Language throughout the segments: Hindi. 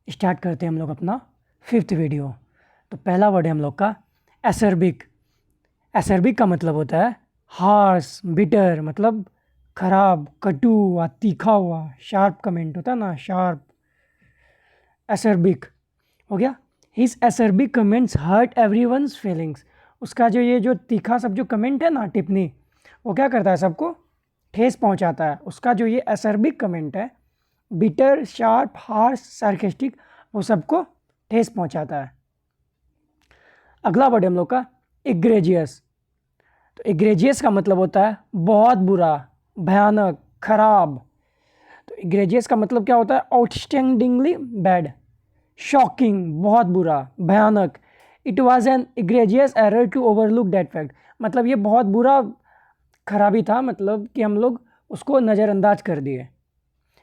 स्टार्ट करते हैं हम लोग अपना 5th वीडियो। तो पहला वर्ड है हम लोग का एसर्बिक। एसर्बिक का मतलब होता है हार्श, बिटर, मतलब खराब, कटु हुआ, तीखा हुआ, शार्प कमेंट होता है ना, शार्प। एसर्बिक हो गया। His acerbic comments hurt everyone's feelings. उसका जो ये जो तीखा सब जो कमेंट है ना, टिप्पणी, वो क्या करता है, सबको ठेस पहुंचाता है। उसका जो ये एसर्बिक कमेंट है, बिटर, शार्प, हार्श, सार्केस्टिक, वो सबको ठेस पहुंचाता है। अगला वर्ड हम लोग का इग्रेजियस। तो इग्रेजियस का मतलब होता है बहुत बुरा, भयानक, खराब। तो इग्रेजियस का मतलब क्या होता है, आउटस्टैंडिंगली बैड, शॉकिंग, बहुत बुरा, भयानक। It was an egregious error to overlook that fact. मतलब ये बहुत बुरा खराबी था, मतलब कि हम लोग उसको नज़रअंदाज कर दिए।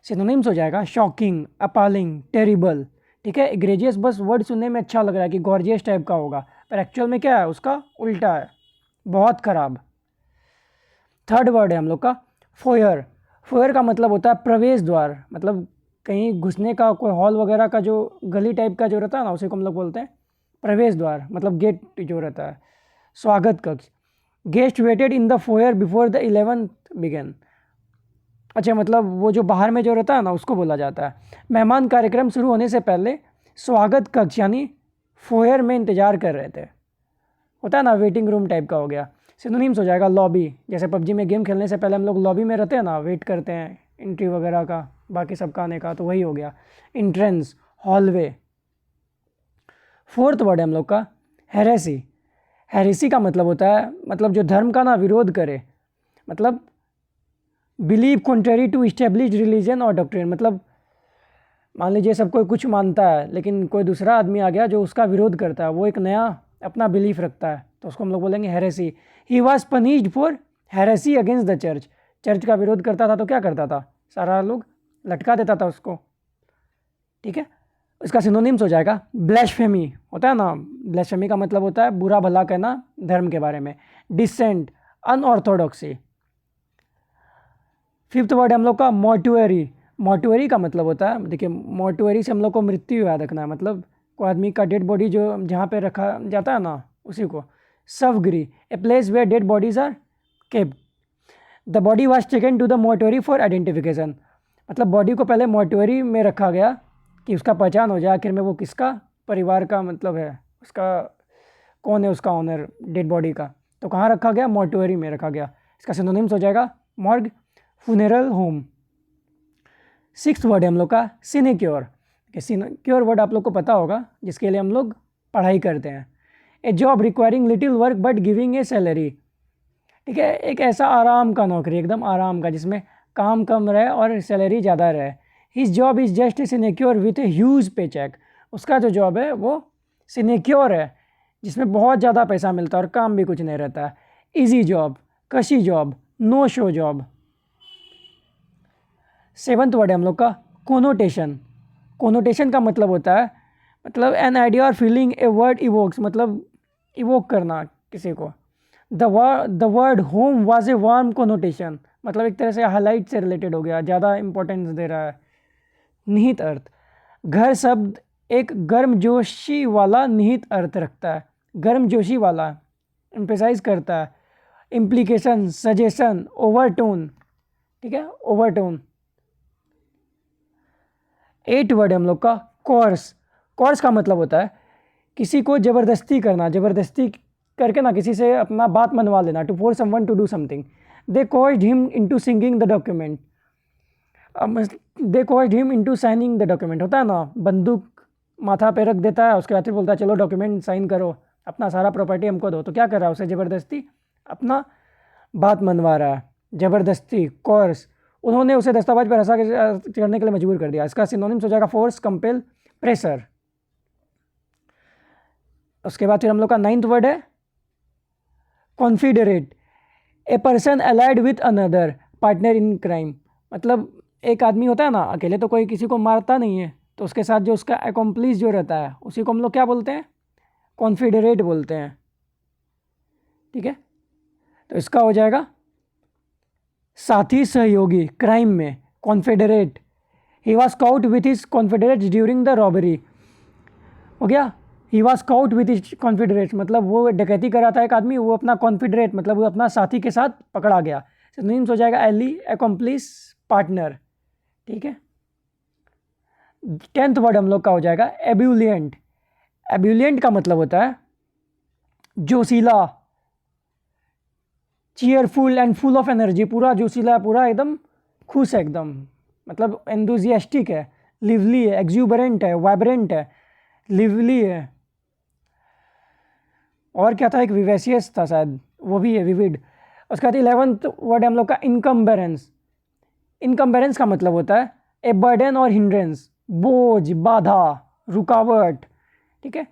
सिनोनिम्स हो जाएगा शॉकिंग, अपॉलिंग, टेरिबल। ठीक है, इग्रेजियस बस वर्ड सुनने में अच्छा लग रहा है कि गॉर्जियस टाइप का होगा, पर एक्चुअल में क्या है, उसका उल्टा है, बहुत खराब। थर्ड वर्ड है हम लोग का फोयर। फोयर का मतलब होता है प्रवेश द्वार, मतलब कहीं घुसने का कोई हॉल वगैरह का जो गली टाइप का जो रहता है ना, उसी को हम लोग बोलते हैं प्रवेश द्वार, मतलब गेट जो रहता है, स्वागत कक्ष। Guest waited in the foyer before the 11th began. अच्छा, मतलब वो जो बाहर में जो रहता है ना, उसको बोला जाता है। मेहमान कार्यक्रम शुरू होने से पहले स्वागत कक्ष यानी फोयर में इंतजार कर रहे थे, होता है ना, वेटिंग रूम टाइप का हो गया। सिनोनिम्स हो जाएगा लॉबी। जैसे पबजी में गेम खेलने से पहले हम लोग लॉबी में रहते हैं ना, वेट करते हैं एंट्री वगैरह का, बाकी सबका आने का, तो वही हो गया। Entrance, hallway. फोर्थ वर्ड है हम लोग का हेरेसी। हेरेसी का मतलब होता है, मतलब जो धर्म का ना विरोध करे, मतलब believe contrary to establish religion और डॉक्ट्रिन। मतलब मान लीजिए सब कोई कुछ मानता है, लेकिन कोई दूसरा आदमी आ गया जो उसका विरोध करता है, वो एक नया अपना बिलीफ रखता है, तो उसको हम लोग बोलेंगे heresy. He was punished for heresy against the church. Church का विरोध करता था तो क्या करता था, सारा लोग लटका देता था उसको। ठीक है, इसका सिनोनिम्स हो जाएगा ब्लैस्फेमी, होता है ना, ब्लैस्फेमी का मतलब होता है बुरा भला कहना धर्म के बारे में। डिसेंट, अनऑर्थोडॉक्सी। फिफ्थ वर्ड हम लोग का मोर्टुअरी। मोर्टुअरी का मतलब होता है, देखिए मोर्टुअरी से हम लोग को मृत्यु याद रखना है, मतलब कोई आदमी का डेड बॉडी जो जहाँ पे रखा जाता है ना, उसी को। सवगृह, a place where dead bodies are kept. The body was taken to the mortuary for identification. मतलब बॉडी को पहले मोर्टुअरी में रखा गया कि उसका पहचान हो जाए आखिर में वो किसका परिवार का मतलब है, उसका कौन है उसका ऑनर डेड बॉडी का। तो कहाँ रखा गया, मोर्टुअरी में रखा गया। इसका सिनोनिम्स हो जाएगा morgue, funeral home. Sixth word है हम लोग का सिनेक्योर। सिनेक्योर वर्ड आप लोग को पता होगा, जिसके लिए हम लोग पढ़ाई करते हैं। ए job requiring little work but giving a salary. ठीक है, एक ऐसा आराम का नौकरी, एकदम आराम का, जिसमें काम कम रहे और सैलरी ज़्यादा रहे। His job is just sinecure with a huge पे चेक। उसका जो जॉब है वो सिनेक्योर है, जिसमें बहुत ज़्यादा पैसा मिलता है और काम भी कुछ नहीं रहता है। Easy job, cushy job, no show job. Seventh word है हम लोग का कोनोटेशन। कोनोटेशन का मतलब होता है, मतलब एन आइडिया और फीलिंग ए वर्ड इवोक्स, मतलब इवोक करना किसी को। The word home was a warm connotation, मतलब एक तरह से हाईलाइट से रिलेटेड हो गया, ज़्यादा इंपॉर्टेंस दे रहा है। निहित अर्थ, घर शब्द एक गर्मजोशी वाला निहित अर्थ रखता है, गर्मजोशी वाला एम्फेसाइज करता है। Implication, suggestion, overtone. ठीक है, ओवरटोन। 8 वर्ड है हम लोग का कोर्स। कोर्स का मतलब होता है किसी को ज़बरदस्ती करना, ज़बरदस्ती करके ना किसी से अपना बात मनवा लेना, to force someone to do something. They coerced him into singing the document. They coerced him into signing the document, होता है ना, बंदूक माथा पे रख देता है, उसके बाद फिर बोलता है चलो डॉक्यूमेंट साइन करो, अपना सारा प्रॉपर्टी हमको दो। तो क्या कर रहा है, उसे ज़बरदस्ती अपना बात मनवा रहा है, ज़बरदस्ती, कोर्स। उन्होंने उसे दस्तावेज पर हंसा करने के लिए मजबूर कर दिया। इसका सिनोनिम्स हो जाएगा फोर्स, कंपेल, प्रेशर। उसके बाद फिर हम लोग का 9th वर्ड है confederate. A person allied with another partner in crime. मतलब एक आदमी होता है ना, अकेले तो कोई किसी को मारता नहीं है, तो उसके साथ जो उसका अकॉम्प्लिस जो रहता है, उसी को हम लोग क्या बोलते हैं, कॉन्फिडरेट बोलते हैं। ठीक है, तो इसका हो जाएगा साथी, सहयोगी, क्राइम में, confederate. He was caught with his confederates during the robbery, हो गया। He was caught with his confederates मतलब वो डकैती कर रहा था एक आदमी, वो अपना कॉन्फिडरेट मतलब वो अपना साथी के साथ पकड़ा गया। सिनोनिम्स हो जाएगा एली, एकम्प्लिस, पार्टनर, ठीक है। 10th वर्ड हम लोग का हो जाएगा एब्यूलियंट। एब्यूलियंट का मतलब होता है जोशीला, cheerful and full of energy, पूरा जोशीला, पूरा एकदम खुश है एकदम, मतलब एंथुजियास्टिक है, लिवली है, एक्सूबरेंट है, वाइब्रेंट है, लिवली है। और क्या था, एक विवेसियस था शायद, वो भी है, विविड। उसके बाद 11th वर्ड हम लोग का इनकम्बेरेंस। इनकम्बेरेंस का मतलब होता है ए बर्डन और हिंड्रेंस, बोझ, बाधा, रुकावट, ठीक है।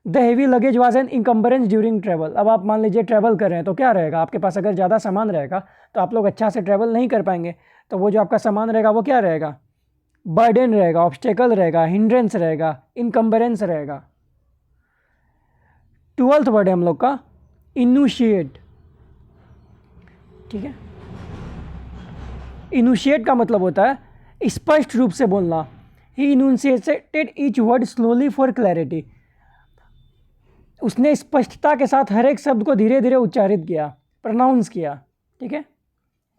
The heavy luggage was an encumbrance during travel. अब आप मान लीजिए ट्रैवल कर रहे हैं तो क्या रहेगा, आपके पास अगर ज़्यादा सामान रहेगा तो आप लोग अच्छा से ट्रैवल नहीं कर पाएंगे, तो वो जो आपका सामान रहेगा वो क्या रहेगा, बर्डन रहेगा, ऑब्स्टेकल रहेगा, हिंड्रेंस रहेगा, इनकम्बरेंस रहेगा। 12th वर्ड है हम लोग का इनिशिएट, ठीक है। इनिशिएट का मतलब होता है स्पष्ट रूप से बोलना। He enunciated each word slowly for clarity. उसने स्पष्टता के साथ हर एक शब्द को धीरे धीरे उच्चारित किया, प्रोनाउंस किया, ठीक है,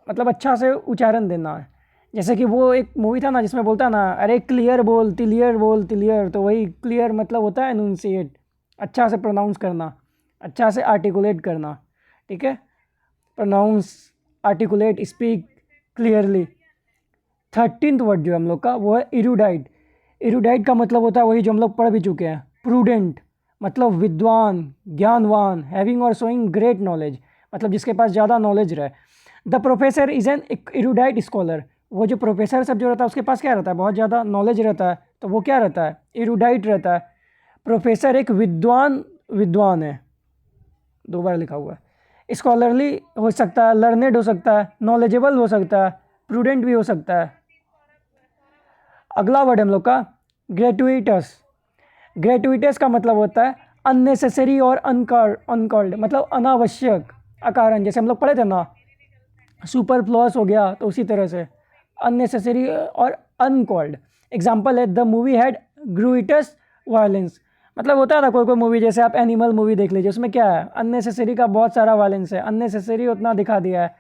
मतलब अच्छा से उच्चारण देना है। जैसे कि वो एक मूवी था ना जिसमें बोलता है ना, अरे क्लियर बोल, क्लियर बोल, क्लियर, तो वही क्लियर मतलब होता है एनुंशिएट, अच्छा से प्रोनाउंस करना, अच्छा से आर्टिकुलेट करना, ठीक है, pronounce, articulate, speak clearly. 13th word जो हम लोग का वो है इरूडाइट। इरूडाइट का मतलब होता है वही जो हम लोग पढ़ भी चुके हैं, प्रूडेंट, मतलब विद्वान, ज्ञानवान, हैविंग और शोइंग ग्रेट नॉलेज, मतलब जिसके पास ज़्यादा नॉलेज रहे। The professor is an erudite scholar. वो जो प्रोफेसर सब जो रहता है उसके पास क्या रहता है, बहुत ज़्यादा नॉलेज रहता है, तो वो क्या रहता है, इरूडाइट रहता है। प्रोफेसर एक विद्वान है, 2 बार लिखा हुआ है। स्कॉलरली हो सकता है, लर्नेड हो सकता है, नॉलेजेबल हो सकता है, प्रूडेंट भी हो सकता है। अगला वर्ड हम लोग का ग्रेटुइटस। ग्रेटुइटस का मतलब होता है अननेसेसरी और अनकॉल्ड, मतलब अनावश्यक, अकारण। जैसे हम लोग पढ़े थे ना, सुपर फ्लॉस हो गया, तो उसी तरह से अननेसेसरी और अनकॉल्ड। एग्जाम्पल है द मूवी हैड ग्रुइटस वायलेंस, मतलब होता है ना कोई कोई मूवी, जैसे आप एनिमल मूवी देख लीजिए, उसमें क्या है, अननेसेसरी का बहुत सारा वायलेंस है, अननेसेसरी उतना दिखा दिया है,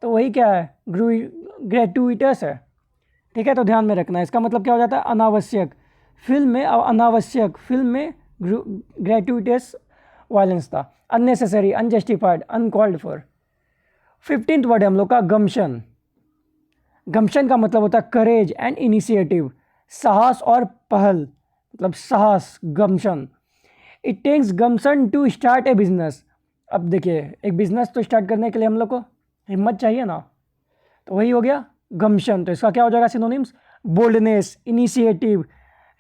तो वही क्या है, ग्रेटुइटस है, ठीक है। तो ध्यान में रखना है, इसका मतलब क्या हो जाता है, अनावश्यक। फिल्म में अनावश्यक, फिल्म में ग्रेटुइटस वायलेंस था, unnecessary, unjustified, uncalled for. 15th word है हम लोग का गम्शन। गम्शन का मतलब होता है करेज एंड इनिशिएटिव, साहस और पहल, मतलब साहस, gumption. It takes gumption to start a business. अब देखिए, एक बिजनेस तो स्टार्ट करने के लिए हम लोग को हिम्मत चाहिए ना, तो वही हो गया गम्शन। तो इसका क्या हो जाएगा सिनोनिम्स, बोल्डनेस, इनिशिएटिव,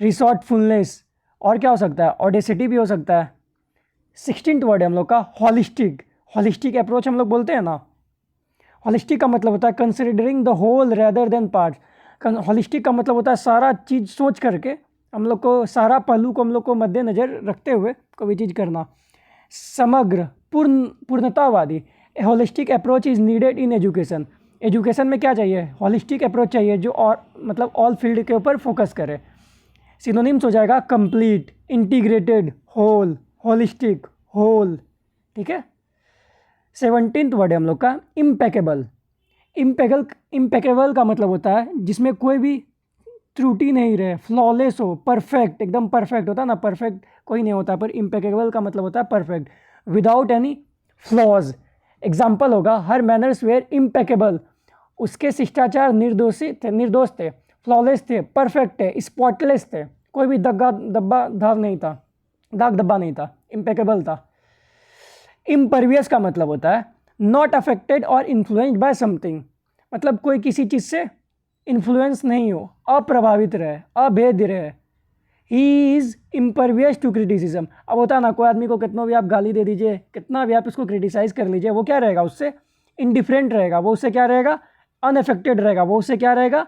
रिसोर्टफुलनेस, और क्या हो सकता है, ऑडेसिटी भी हो सकता है। 16th वर्ड है हम लोग का हॉलिस्टिक। हॉलिस्टिक अप्रोच हम लोग बोलते हैं ना, हॉलिस्टिक का मतलब होता है considering the whole rather than parts. Holistic का मतलब होता है सारा चीज़ सोच करके, हम लोग को सारा पहलू को हम लोग को मद्देनज़र रखते हुए कोई भी चीज़ करना। समग्र, पूर्णतावादी। Holistic approach is needed in education. Education में क्या चाहिए, हॉलिस्टिक अप्रोच चाहिए जो और मतलब ऑल फील्ड के ऊपर फोकस करे। सिनोनिम्स हो जाएगा complete, integrated, whole, holistic, whole, ठीक है। 17th वर्ड है हम लोग का इम्पेकेबल। इम्पेकेबल का मतलब होता है जिसमें कोई भी त्रुटि नहीं रहे, फ्लॉलेस हो, परफेक्ट, एकदम परफेक्ट होता है ना, परफेक्ट कोई नहीं होता, पर इम्पेकेबल का मतलब होता है perfect, without any flaws. Example होगा हर मैनर्स वेयर इम्पेकेबल, उसके शिष्टाचार निर्दोष थे, फ्लॉलेस थे, परफेक्ट थे, स्पॉटलेस थे, कोई भी दाग धब्बा नहीं था, इम्पेकेबल था। इम्परवियस का मतलब होता है नॉट अफेक्टेड और इन्फ्लुएंस्ड बाय समथिंग, मतलब कोई किसी चीज़ से इन्फ्लुएंस नहीं हो, अप्रभावित रहे, अभेद्य रहे। He is impervious to criticism. अब होता है ना, कोई आदमी को कितना भी आप गाली दे दीजिए, कितना भी आप इसको क्रिटिसाइज़ कर लीजिए, वो क्या रहेगा, उससे इंडिफरेंट रहेगा, वो उससे क्या रहेगा, अनअफेक्टेड रहेगा, वो उससे क्या रहेगा,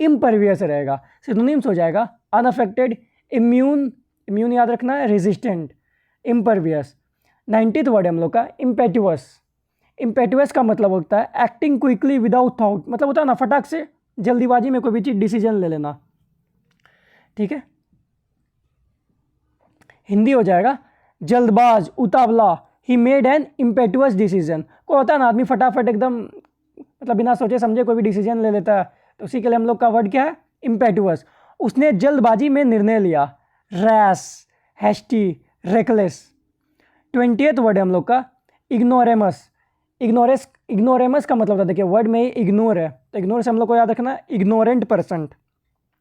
इम्परवियस रहेगा। सिनोनिम्स हो जाएगा अनअफेक्टेड, इम्यून याद रखना है, रेजिस्टेंट, इम्परवियस। 19th वर्ड है हम लोग का इम्पेटुअस। इम्पेटुअस का मतलब होता है एक्टिंग क्विकली विदाउट थॉट, मतलब होता है ना फटाक से जल्दीबाजी में कोई भी चीज़ डिसीजन ले लेना, ठीक है। हिंदी हो जाएगा जल्दबाज, उतावला, he made an impetuous decision. को होता है ना आदमी फटाफट एकदम मतलब बिना सोचे समझे कोई भी डिसीजन ले लेता है, तो उसी के लिए हम लोग का वर्ड क्या है, इम्पेटुअस। उसने जल्दबाजी में निर्णय लिया, rash, hasty, reckless. 20th word है हम लोग का इग्नोरेमस। इग्नोरेमस का मतलब होता है, देखिए वर्ड में ही इग्नोर है, तो इग्नोर से हम लोग को याद रखना इग्नोरेंट पर्सन,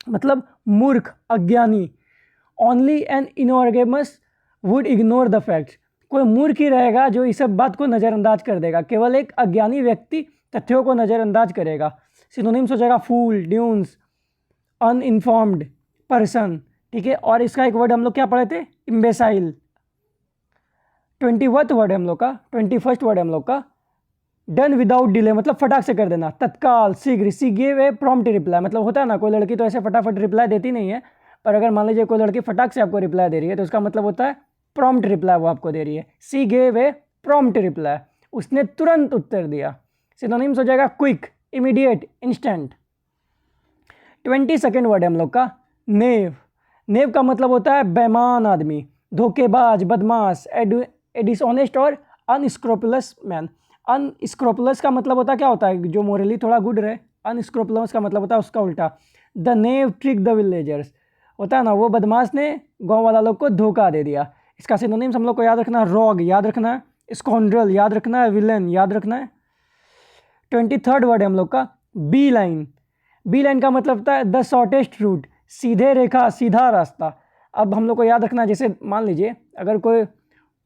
मतलब मूर्ख, अज्ञानी। Only an ignoramus would ignore the facts. कोई मूर्ख ही रहेगा जो इस सब बात को नज़रअंदाज कर देगा, केवल एक अज्ञानी व्यक्ति तथ्यों को नज़रअंदाज करेगा। सिनोनिम्स हो जाएगा फूल, ड्यून्स, अनइन्फॉर्म्ड पर्सन, ठीक है। और इसका एक वर्ड हम लोग क्या पढ़े थे, इम्बेसाइल। 21st वर्ड है हम लोग का, 21st वर्ड है हम लोग का डन विदाउट डिले, मतलब फटाक से कर देना, तत्काल, शीघ्र। सी गिव ए प्रॉम्प्ट रिप्लाई, मतलब होता है ना कोई लड़की तो ऐसे फटाफट रिप्लाई देती नहीं है, पर अगर मान लीजिए कोई लड़की फटाक से आपको रिप्लाई दे रही है तो उसका मतलब होता है प्रॉम्प्ट रिप्लाई वो आपको दे रही है। सी गेव ए प्रॉम्प्ट रिप्लाई, उसने तुरंत उत्तर दिया। सिनोनिम्स हो जाएगा quick, immediate, instant. 22nd word है हम लोग का नेव। नेव का मतलब होता है बेईमान आदमी, धोखेबाज, बदमाश, डिसऑनेस्ट और अनस्क्रोपुलस मैन। अनस्क्रोपुलस का मतलब होता है क्या होता है, जो मोरली थोड़ा गुड रहे। अनस्क्रोपुलस का मतलब होता है उसका उल्टा। The naive trick the villagers, होता है ना वो बदमाश ने गांव वाला लोग को धोखा दे दिया। इसका सिनोनिम्स हम लोग को याद रखना है, रॉग याद रखना है, स्कॉन्ड्रल याद रखना है, विलन याद रखना है। 23rd वर्ड है हम लोग का बी लाइन। बी लाइन का मतलब होता है द शॉर्टेस्ट रूट, सीधे रेखा, सीधा रास्ता। अब हम लोग को याद रखना है, जैसे मान लीजिए अगर कोई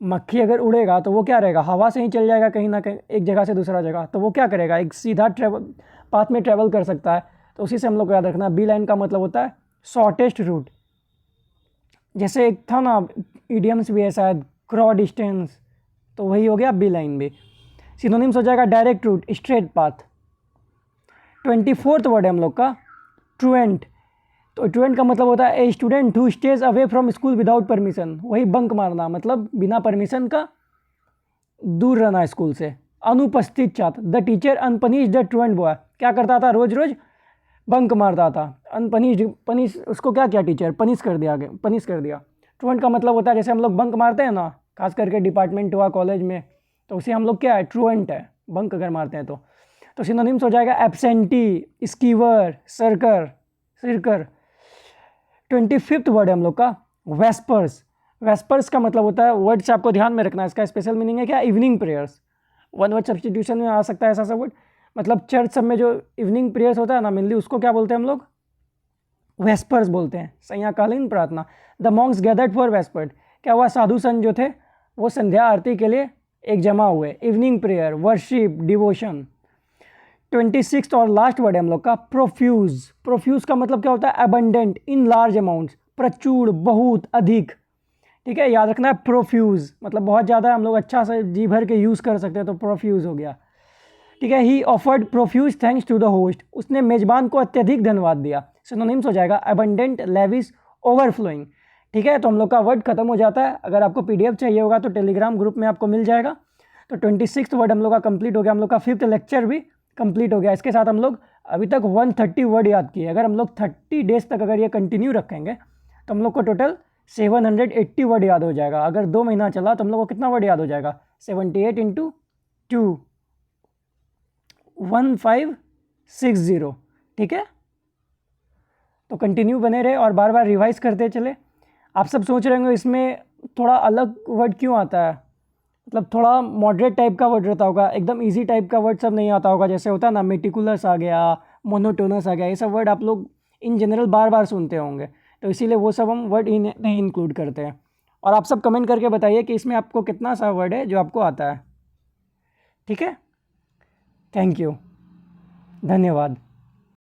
मक्खी अगर उड़ेगा तो वो क्या रहेगा, हवा से ही चल जाएगा कहीं ना कहीं एक जगह से दूसरा जगह, तो वो क्या करेगा, एक सीधा पाथ में ट्रेवल कर सकता है। तो उसी से हम लोग को याद रखना है बी लाइन का मतलब होता है शॉर्टेस्ट रूट। जैसे एक था ना इडियम्स भी है शायद, क्रॉ डिस्टेंस, तो वही हो गया बी लाइन भी। सिनोनिम्स हो जाएगा direct route, straight path. 24th word है हम लोग का ट्रूएंट। तो ट्रूएंट का मतलब होता है a student who stays away from school without permission, वही बंक मारना, मतलब बिना परमिशन का दूर रहना स्कूल से। अनुपस्थित छात्र, the teacher punished the truant boy, क्या करता था, रोज रोज बंक मारता था। पनिश उसको क्या किया टीचर, पनिश कर दिया। ट्रूएंट का मतलब होता है जैसे हम लोग बंक मारते हैं ना, खास करके डिपार्टमेंट हुआ कॉलेज में, तो उसे हम लोग क्या है, ट्रूएंट है, बंक अगर मारते हैं तो सिनोनिम्स हो जाएगा absentee, skewer, Sirkar. 25th word है हम लोग का वेस्पर्स। वेस्पर्स का मतलब होता है, वर्ड से आपको ध्यान में रखना है, इसका स्पेशल मीनिंग है क्या, evening prayers. One word substitution में आ सकता है ऐसा सा वर्ड, मतलब चर्च सब में जो इवनिंग प्रेयर्स होता है ना मेनली, उसको क्या बोलते हैं हम लोग, वेस्पर्स बोलते हैं, संध्याकालीन प्रार्थना। द मॉन्क्स गैदर्ड फॉर वेस्पर्ड, क्या हुआ, साधु संत जो थे वो संध्या आरती के लिए एक जमा हुए। Evening prayer, worship, devotion. 26th और लास्ट वर्ड है हम लोग का प्रोफ्यूज। प्रोफ्यूज का मतलब क्या होता है, अबंडेंट, इन लार्ज अमाउंट्स, प्रचुर, बहुत, अधिक, ठीक है। याद रखना है प्रोफ्यूज मतलब बहुत ज़्यादा, हम लोग अच्छा से जी भर के यूज़ कर सकते हैं, तो प्रोफ्यूज हो गया, ठीक है। He offered profuse thanks to the host, उसने मेजबान को अत्यधिक धन्यवाद दिया। सिनोनिम्स हो जाएगा अबंडेंट, लेविश, ओवरफ्लोइंग, ठीक है। तो हम लोग का वर्ड खत्म हो जाता है। अगर आपको PDF चाहिए होगा तो टेलीग्राम ग्रुप में आपको मिल जाएगा। तो 26th वर्ड हम लोग का कंप्लीट हो गया, हम लोग का 5th लेक्चर भी कंप्लीट हो गया। इसके साथ हम लोग अभी तक 130 वर्ड याद किए। अगर हम लोग 30 डेज तक अगर ये कंटिन्यू रखेंगे तो हम लोग को टोटल 780 वर्ड याद हो जाएगा। अगर 2 महीना चला तो हम लोग को कितना वर्ड याद हो जाएगा, 78 × 2 1560, ठीक है। तो कंटिन्यू बने रहे और बार बार रिवाइज करते चले। आप सब सोच रहे होंगे इसमें थोड़ा अलग वर्ड क्यों आता है, मतलब थोड़ा मॉडरेट टाइप का वर्ड रहता होगा, एकदम इजी टाइप का वर्ड सब नहीं आता होगा। जैसे होता है ना मेटिकुलस आ गया, मोनोटोनस आ गया, ये सब वर्ड आप लोग इन जनरल बार बार सुनते होंगे, तो इसीलिए वो सब हम वर्ड नहीं इंक्लूड करते हैं। और आप सब कमेंट करके बताइए कि इसमें आपको कितना सा वर्ड है जो आपको आता है, ठीक है। थैंक यू, धन्यवाद।